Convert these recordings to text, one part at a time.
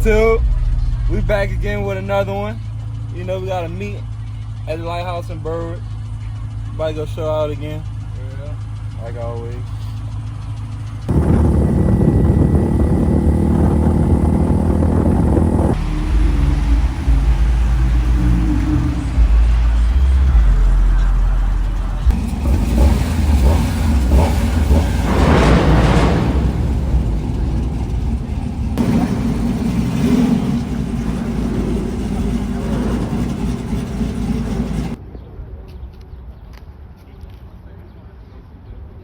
YouTube, we back again with another one. You know, we got a meet at the Lighthouse in Berwick. About to go show out again. Yeah. Like always.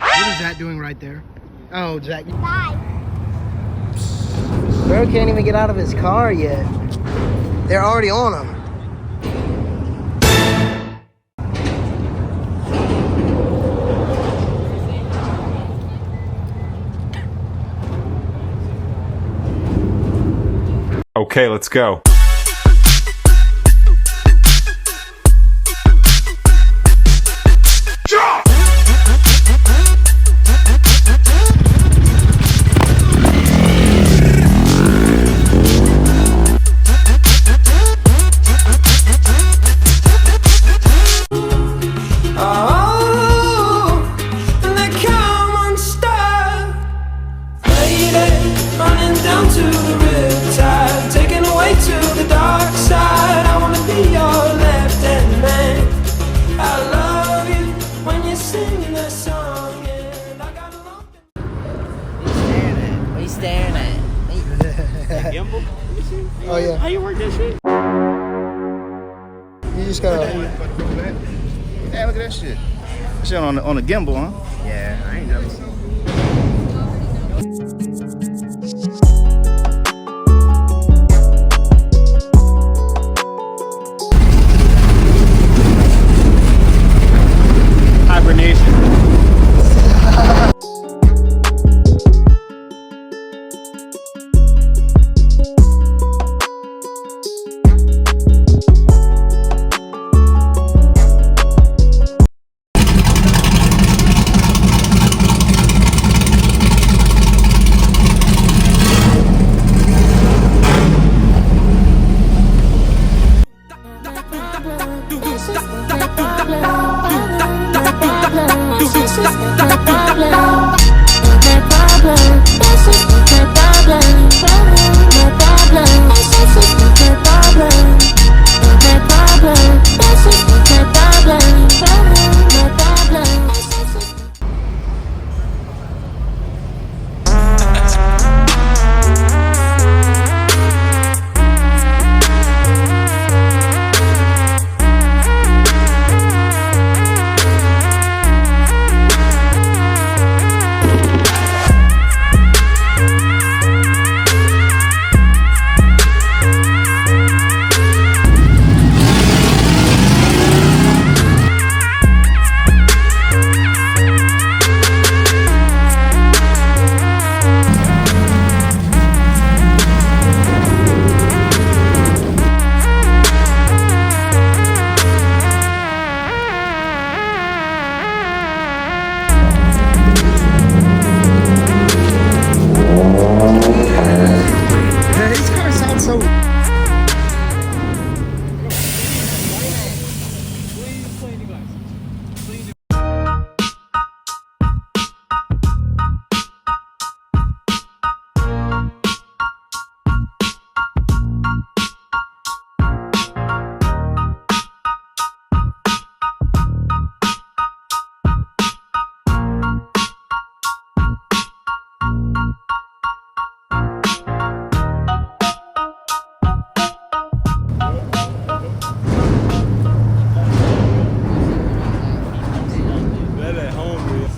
What is that doing right there? Oh, Jack. Bye. Bro can't even get out of his car yet. They're already on him. Okay, let's go. Staring at? Gimbal? Oh yeah. How you work that shit? You just gotta. Hey, look at that shit. That shit on the gimbal, huh? Yeah, I ain't never seen. Hibernation. His car sounds so. That at home, dude.